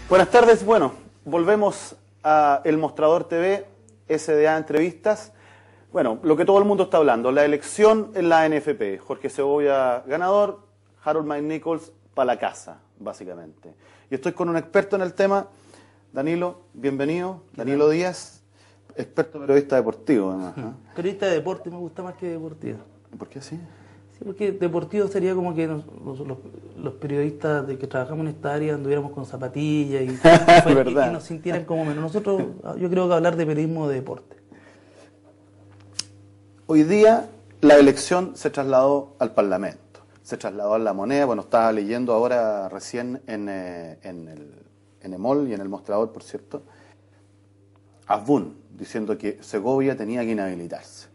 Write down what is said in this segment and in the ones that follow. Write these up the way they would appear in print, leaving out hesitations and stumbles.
Buenas tardes, bueno, volvemos a El Mostrador TV, SDA Entrevistas. Bueno, lo que todo el mundo está hablando, la elección en la NFP. Jorge Segovia ganador, Harold Mike Nichols para la casa, básicamente. Y estoy con un experto en el tema, Danilo, bienvenido, Danilo Díaz, experto periodista deportivo además, ¿no? Periodista de deporte me gusta más que deportivo. ¿Por qué así? Sí, porque deportivo sería como que los periodistas de que trabajamos en esta área anduviéramos con zapatillas y nos sintieran como menos. Nosotros, yo creo que hablar de periodismo de deporte. Hoy día la elección se trasladó al Parlamento, se trasladó a La Moneda. Bueno, estaba leyendo ahora recién en EMOL y en El Mostrador, por cierto, Asbun, diciendo que Segovia tenía que inhabilitarse.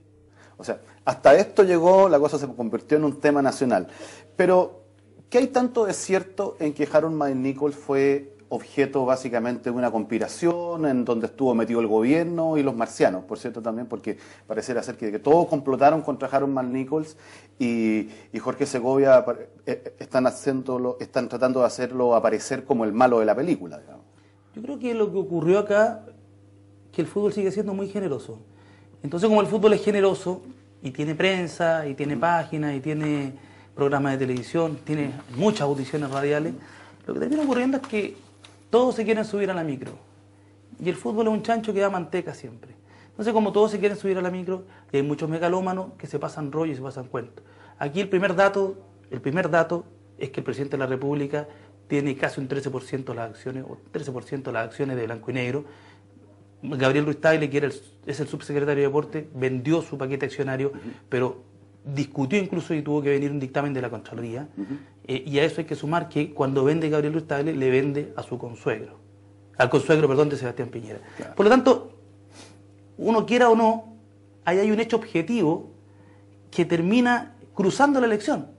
O sea, hasta esto llegó, la cosa se convirtió en un tema nacional. Pero, ¿qué hay tanto de cierto en que Harold Mike Nichols fue objeto básicamente de una conspiración en donde estuvo metido el gobierno y los marcianos, por cierto también, porque pareciera ser que todos complotaron contra Harold Mike Nichols y Jorge Segovia están tratando de hacerlo aparecer como el malo de la película, digamos? Yo creo que lo que ocurrió acá, que el fútbol sigue siendo muy generoso. Entonces, como el fútbol es generoso y tiene prensa, y tiene páginas, y tiene programas de televisión, tiene muchas audiciones radiales, lo que termina ocurriendo es que todos se quieren subir a la micro. Y el fútbol es un chancho que da manteca siempre. Entonces, como todos se quieren subir a la micro, y hay muchos megalómanos que se pasan rollo y se pasan cuentos. Aquí el primer dato es que el presidente de la República tiene casi un 13% de las acciones, o 13% de las acciones de blanco y negro. Gabriel Ruiz Tagle, que es el subsecretario de Deporte, vendió su paquete accionario, pero discutió incluso y tuvo que venir un dictamen de la Contraloría. Y a eso hay que sumar que cuando vende Gabriel Ruiz Tagle, le vende a su consuegro. Al consuegro, perdón, de Sebastián Piñera. Claro. Por lo tanto, uno quiera o no, ahí hay un hecho objetivo que termina cruzando la elección.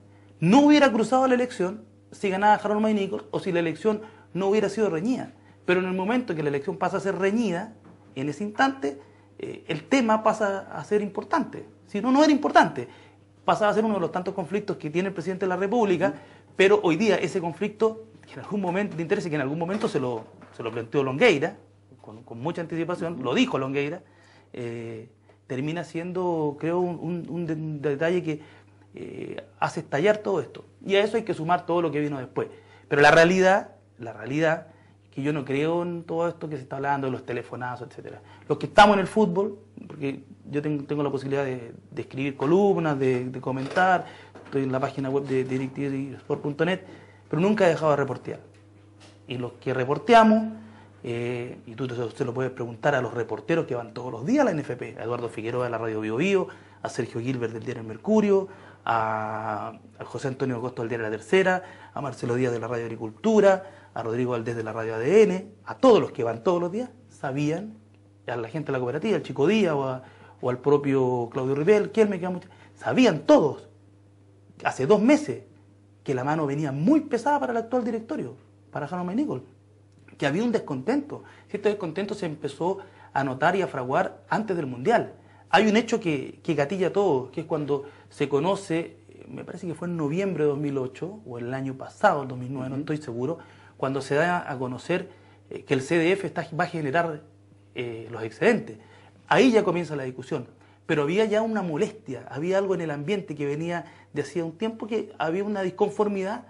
No hubiera cruzado la elección si ganaba Harold Mike Nichols o si la elección no hubiera sido reñida. Pero en el momento que la elección pasa a ser reñida, en ese instante, el tema pasa a ser importante. Si no, no era importante. Pasaba a ser uno de los tantos conflictos que tiene el presidente de la República, pero hoy día ese conflicto, que en algún momento, de interés, que en algún momento se lo planteó Longueira, con mucha anticipación, lo dijo Longueira, termina siendo, creo, un detalle que hace estallar todo esto. Y a eso hay que sumar todo lo que vino después. Pero la realidad que yo no creo en todo esto que se está hablando, de los telefonazos, etcétera. Los que estamos en el fútbol, porque yo tengo la posibilidad de escribir columnas, de comentar, estoy en la página web de DirecTVSport.net, pero nunca he dejado de reportear. Y los que reporteamos, y tú se lo puedes preguntar a los reporteros que van todos los días a la NFP, a Eduardo Figueroa de la Radio Bio Bio, a Sergio Gilbert del diario El Mercurio, a José Antonio Costo del diario La Tercera, a Marcelo Díaz de la Radio Agricultura, a Rodrigo Valdés de la Radio ADN, a todos los que van todos los días, sabían, a la gente de la cooperativa, al Chico Díaz o al propio Claudio Ribel, sabían todos, hace 2 meses, que la mano venía muy pesada para el actual directorio, para Harold Mike Nichols, que había un descontento. Este descontento se empezó a notar y a fraguar antes del Mundial. Hay un hecho que gatilla todo, que es cuando se conoce, me parece que fue en noviembre de 2008, o el año pasado, el 2009, no estoy seguro, cuando se da a conocer que el CDF va a generar los excedentes. Ahí ya comienza la discusión. Pero había ya una molestia, había algo en el ambiente que venía de hacía un tiempo, que había una disconformidad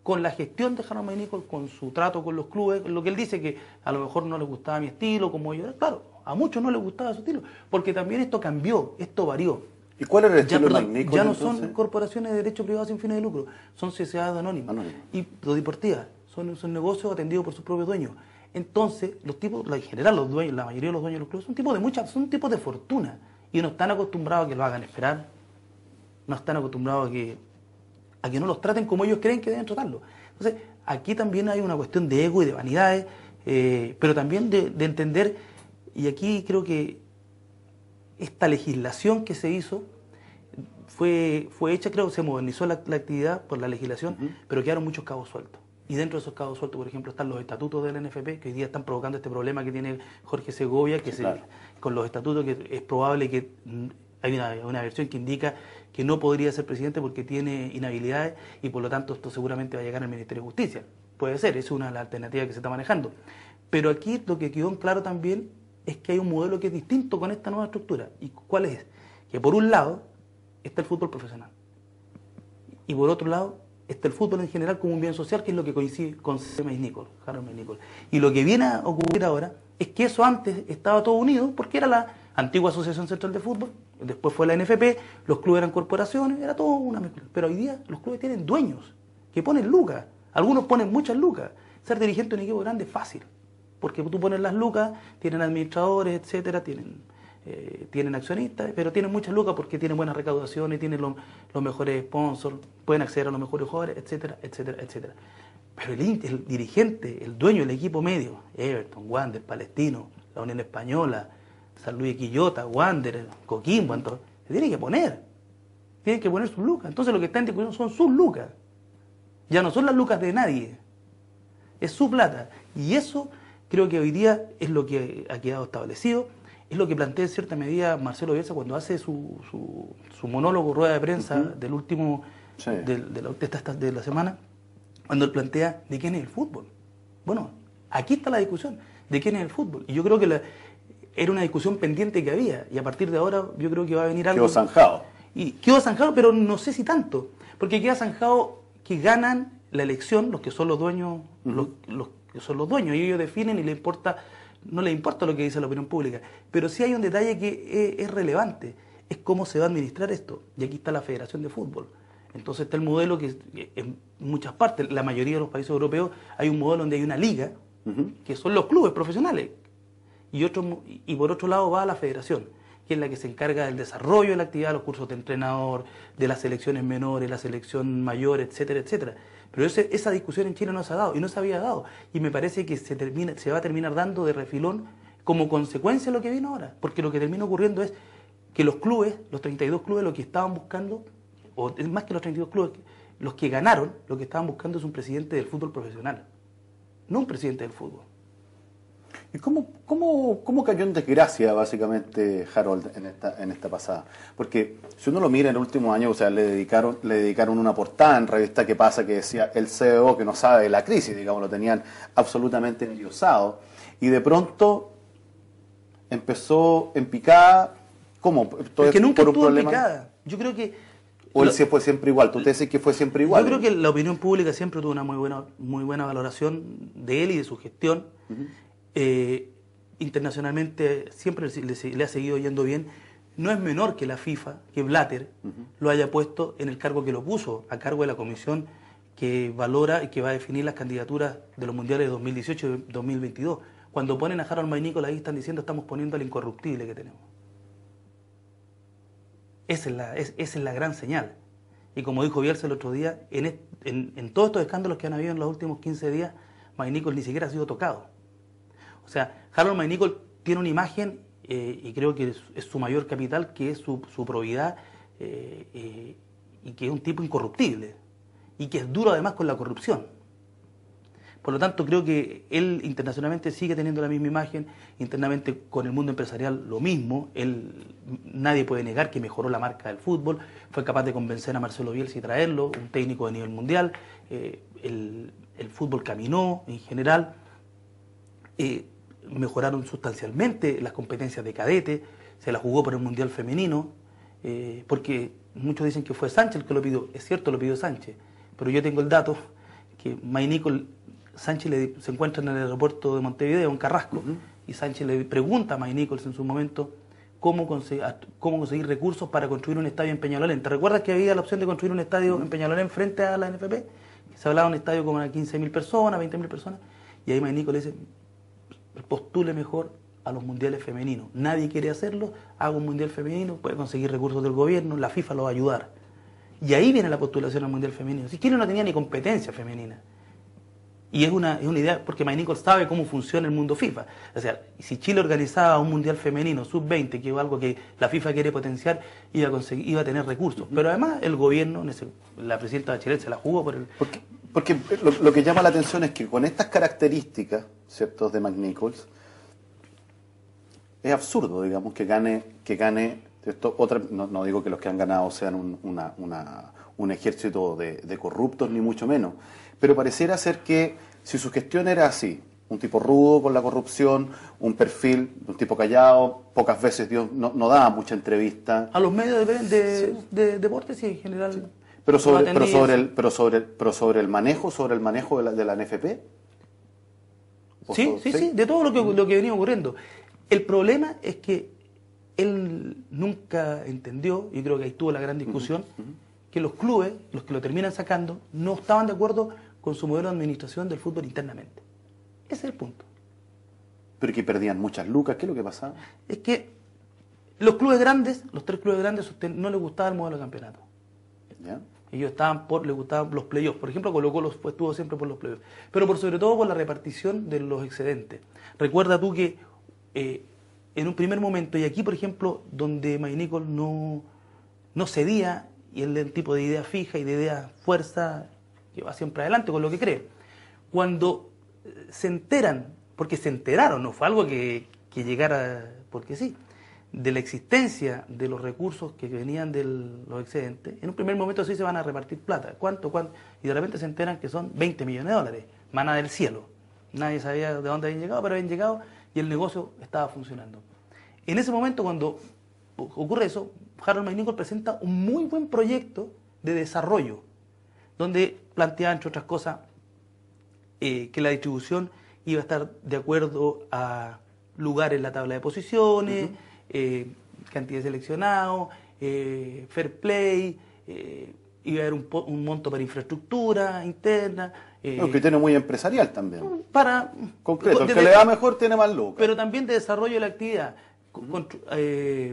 con la gestión de Harold Mike Nichols, con su trato con los clubes, lo que él dice que a lo mejor no les gustaba mi estilo, como yo. Claro, a muchos no les gustaba su estilo, porque también esto cambió, esto varió. ¿Y cuál era el estilo de Mike Nichols? Ya no son corporaciones de derecho privado sin fines de lucro, son sociedades anónimas y deportivas. Son negocios atendidos por sus propios dueños. Entonces, los tipos, en general los dueños, la mayoría de los dueños de los clubes son tipos de fortuna y no están acostumbrados a que lo hagan esperar, no están acostumbrados a que no los traten como ellos creen que deben tratarlo. Entonces, aquí también hay una cuestión de ego y de vanidades, pero también de entender, y aquí creo que esta legislación que se hizo fue hecha, creo que se modernizó la actividad por la legislación, pero quedaron muchos cabos sueltos. Y dentro de esos cabos sueltos, por ejemplo, están los estatutos del NFP, que hoy día están provocando este problema que tiene Jorge Segovia, que con los estatutos que es probable que hay una versión que indica que no podría ser presidente porque tiene inhabilidades y por lo tanto esto seguramente va a llegar al Ministerio de Justicia. Puede ser, es una de las alternativas que se está manejando. Pero aquí lo que quedó en claro también es que hay un modelo que es distinto con esta nueva estructura. ¿Y cuál es? Que por un lado está el fútbol profesional. Y por otro lado está el fútbol en general como un bien social, que es lo que coincide con Harold May Nichols. Y lo que viene a ocurrir ahora es que eso antes estaba todo unido porque era la antigua Asociación Central de Fútbol, después fue la NFP, los clubes eran corporaciones, era todo una mezcla. Pero hoy día los clubes tienen dueños que ponen lucas, algunos ponen muchas lucas. Ser dirigente de un equipo grande es fácil, porque tú pones las lucas, tienen administradores, etcétera, tienen accionistas, pero tienen muchas lucas porque tienen buenas recaudaciones, tienen los mejores sponsors, pueden acceder a los mejores jugadores, etcétera, etcétera, etcétera. Pero el dirigente, el dueño del equipo medio, Everton, Wander, Palestino, la Unión Española, San Luis Quillota, Wander, Coquimbo, entonces, se tienen que poner sus lucas. Entonces lo que está en discusión son sus lucas. Ya no son las lucas de nadie, es su plata. Y eso creo que hoy día es lo que ha quedado establecido, es lo que plantea en cierta medida Marcelo Bielsa cuando hace su monólogo, rueda de prensa del último, sí, de la semana, cuando él plantea de quién es el fútbol. Bueno, aquí está la discusión, de quién es el fútbol. Y yo creo que era una discusión pendiente que había, y a partir de ahora yo creo que va a venir algo. Quedó zanjado. Y quedó zanjado, pero no sé si tanto, porque queda zanjado que ganan la elección los que son los dueños, los que son los dueños, y ellos definen y no les importa lo que dice la opinión pública. Pero sí hay un detalle que es relevante, es cómo se va a administrar esto. Y aquí está la Federación de Fútbol. Entonces está el modelo que en muchas partes, la mayoría de los países europeos, hay un modelo donde hay una liga, que son los clubes profesionales, y por otro lado va la federación, que es la que se encarga del desarrollo de la actividad, los cursos de entrenador, de las selecciones menores, la selección mayor, etcétera, etcétera. Pero esa discusión en Chile no se ha dado, y no se había dado, y me parece que se va a terminar dando de refilón como consecuencia de lo que vino ahora, porque lo que termina ocurriendo es que los clubes, los 32 clubes, lo que estaban buscando, o más que los 32 clubes, los que ganaron, lo que estaban buscando es un presidente del fútbol profesional, no un presidente del fútbol. ¿Y cómo cayó en desgracia, básicamente, Harold, en esta pasada? Porque si uno lo mira en el último año, o sea, le dedicaron una portada en Revista Qué Pasa que decía el CEO que no sabe de la crisis, digamos, lo tenían absolutamente endiosado. Y de pronto empezó en picada. ¿Cómo? ¿Todo es que nunca estuvo en picada? Yo creo que... ¿O él fue siempre igual? ¿Tú te dices que fue siempre igual? Yo creo que la opinión pública siempre tuvo una muy buena valoración de él y de su gestión. Internacionalmente siempre le ha seguido yendo bien. No es menor que la FIFA, que Blatter, lo haya puesto en el cargo que lo puso, a cargo de la comisión que valora y que va a definir las candidaturas de los mundiales de 2018 y 2022. Cuando ponen a Harold May Nichols ahí están diciendo estamos poniendo al incorruptible que tenemos. Esa es la gran señal. Y como dijo Bielsa el otro día, en todos estos escándalos que han habido en los últimos 15 días, May Nichols ni siquiera ha sido tocado. O sea, Harold May Nichols tiene una imagen, y creo que es su mayor capital, que es su probidad, y que es un tipo incorruptible, y que es duro además con la corrupción. Por lo tanto, creo que él internacionalmente sigue teniendo la misma imagen, internamente con el mundo empresarial lo mismo. Nadie puede negar que mejoró la marca del fútbol, fue capaz de convencer a Marcelo Bielsa y traerlo, un técnico de nivel mundial. El fútbol caminó en general, mejoraron sustancialmente las competencias de cadete, se la jugó por el Mundial Femenino, porque muchos dicen que fue Sánchez el que lo pidió. Es cierto, lo pidió Sánchez, pero yo tengo el dato que May Nichols, Sánchez se encuentra en el aeropuerto de Montevideo, en Carrasco, y Sánchez le pregunta a May Nichols en su momento cómo conseguir recursos para construir un estadio en Peñalolén. ¿Te recuerdas que había la opción de construir un estadio en Peñalolén frente a la NFP? Que se hablaba de un estadio como a 15.000 personas, 20.000 personas, y ahí May Nichols le dice, postule mejor a los mundiales femeninos. Nadie quiere hacerlo, haga un mundial femenino, puede conseguir recursos del gobierno, la FIFA lo va a ayudar. Y ahí viene la postulación al mundial femenino. Si Chile no tenía ni competencia femenina. Y es una idea, porque May Nichols sabe cómo funciona el mundo FIFA. O sea, si Chile organizaba un mundial femenino, sub-20, que es algo que la FIFA quiere potenciar, iba a tener recursos. Pero además el gobierno, la presidenta Bachelet se la jugó por el... Porque lo que llama la atención es que con estas características, ¿cierto?, de May Nichols, es absurdo, digamos, que gane esto. No digo que los que han ganado sean un ejército de corruptos, ni mucho menos. Pero pareciera ser que si su gestión era así, un tipo rudo con la corrupción, un perfil, un tipo callado, pocas veces no daba mucha entrevista. A los medios de deportes sí, en general. Sí. Pero sobre el manejo de la NFP. Sí, de todo lo que venía ocurriendo. El problema es que él nunca entendió, y creo que ahí estuvo la gran discusión, que los clubes, los que lo terminan sacando, no estaban de acuerdo con su modelo de administración del fútbol internamente. Ese es el punto. Pero que perdían muchas lucas, ¿qué es lo que pasaba? Es que los clubes grandes, los 3 clubes grandes, no les gustaba el modelo de campeonato. ¿Ya? Ellos les gustaban los playoffs. Por ejemplo, Colo-Colo estuvo siempre por los playoffs. Pero sobre todo por la repartición de los excedentes. Recuerda tú que en un primer momento, y aquí por ejemplo, donde Maynicol no cedía, y él es el tipo de idea fija y de idea fuerza, que va siempre adelante con lo que cree. Cuando se enteran, porque se enteraron, no fue algo que llegara porque sí, de la existencia de los recursos que venían de los excedentes, en un primer momento sí se van a repartir plata. ¿Cuánto? Y de repente se enteran que son 20 millones de dólares, maná del cielo. Nadie sabía de dónde habían llegado, pero habían llegado y el negocio estaba funcionando. En ese momento, cuando ocurre eso, Harold Maynicol presenta un muy buen proyecto de desarrollo, donde planteaba, entre otras cosas, que la distribución iba a estar de acuerdo a lugar en la tabla de posiciones, cantidad de seleccionados, fair play, iba a haber un monto para infraestructura interna. Un criterio muy empresarial también. Concreto, el que le da mejor tiene más lucas. Pero también de desarrollo de la actividad.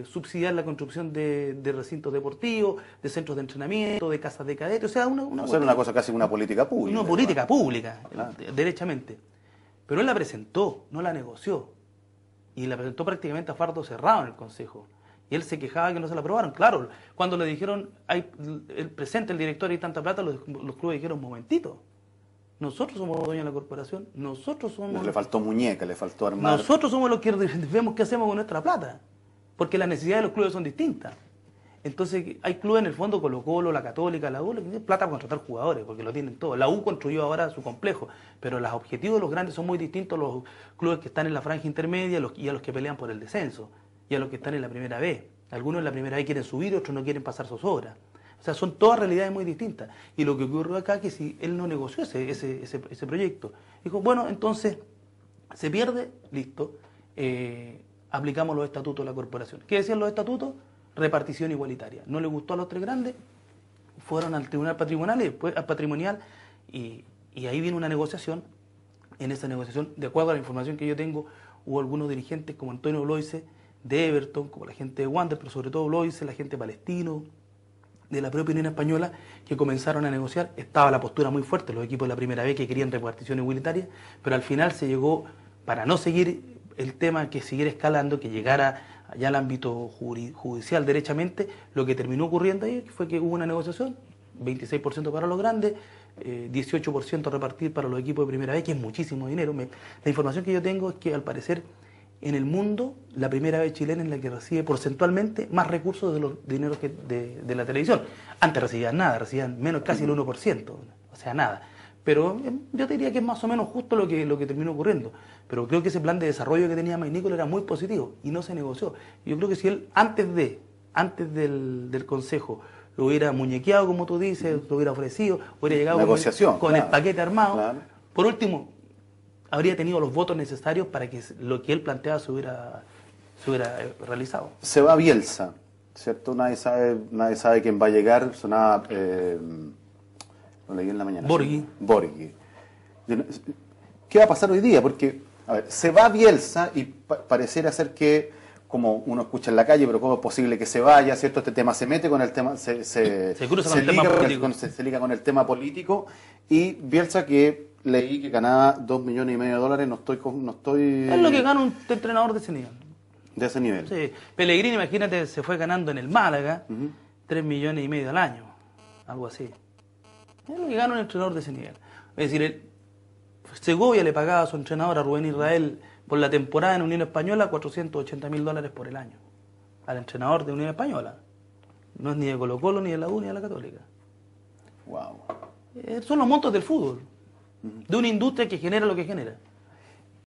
Subsidiar la construcción de recintos deportivos, de centros de entrenamiento, de casas de cadetes, o sea, una cosa casi una política pública. Una política pública, claro. Derechamente. Pero él la presentó, no la negoció. Y la presentó prácticamente a fardo cerrado en el Consejo. Y él se quejaba que no se la aprobaron. Claro, cuando le dijeron, el presente, el director, hay tanta plata, los clubes dijeron, un momentito. Nosotros somos los dueños de la corporación, nosotros somos... Le faltó muñeca, le faltó armar... Nosotros somos los que vemos qué hacemos con nuestra plata, porque las necesidades de los clubes son distintas. Entonces hay clubes en el fondo, Colo-Colo, la Católica, la U, que tienen plata para contratar jugadores, porque lo tienen todo. La U construyó ahora su complejo, pero los objetivos de los grandes son muy distintos a los clubes que están en la franja intermedia y a los que pelean por el descenso, y a los que están en la primera B. Algunos en la primera B quieren subir, otros no quieren pasar zozobra. O sea, son todas realidades muy distintas. Y lo que ocurrió acá es que si él no negoció ese proyecto, dijo, bueno, entonces se pierde, listo, aplicamos los estatutos de la corporación. ¿Qué decían los estatutos? Repartición igualitaria. No le gustó a los 3 grandes, fueron al tribunal patrimonial y después al patrimonial, y ahí viene una negociación. En esa negociación, de acuerdo a la información que yo tengo, hubo algunos dirigentes como Antonio Bloise de Everton, como la gente de Wander, pero sobre todo Bloise, la gente palestino, de la propia Unión Española, que comenzaron a negociar. Estaba la postura muy fuerte, los equipos de la primera vez que querían repartición igualitaria, pero al final se llegó, para no seguir el tema, que siguiera escalando, que llegara ya al ámbito judicial derechamente, lo que terminó ocurriendo ahí fue que hubo una negociación, 26% para los grandes, 18% a repartir para los equipos de primera vez, que es muchísimo dinero. La información que yo tengo es que al parecer en el mundo la primera vez chilena es la que recibe porcentualmente más recursos de los dineros de la televisión. Antes recibían nada, recibían menos, casi el 1%, o sea, nada. Pero yo te diría que es más o menos justo lo que terminó ocurriendo. Pero creo que ese plan de desarrollo que tenía Maynicol era muy positivo y no se negoció. Yo creo que si él antes del Consejo lo hubiera muñequeado, como tú dices, lo hubiera ofrecido, hubiera llegado con el paquete armado, claro. Por último, habría tenido los votos necesarios para que lo que él planteaba se hubiera realizado. Se va Bielsa, ¿cierto? Nadie sabe quién va a llegar. Sonaba, lo leí en la mañana. Borghi. ¿Qué va a pasar hoy día? Porque, a ver, se va Bielsa y pareciera ser que, como uno escucha en la calle, pero cómo es posible que se vaya, ¿cierto? Este tema se mete con el tema, se cruza con el tema político. Se liga con el tema político, y Bielsa, que leí que ganaba $2,5 millones, no estoy... Es lo que gana un entrenador de ese nivel. De ese nivel. Sí. Pellegrini, imagínate, se fue ganando en el Málaga 3,5 millones al año, algo así. Es lo que gana un entrenador de ese nivel. Es decir, Segovia le pagaba a su entrenador, a Rubén Israel, por la temporada en Unión Española, $480,000 por el año. Al entrenador de Unión Española. No es ni de Colo-Colo, ni de la U, ni de la Católica. Wow. Son los montos del fútbol, de una industria que genera lo que genera.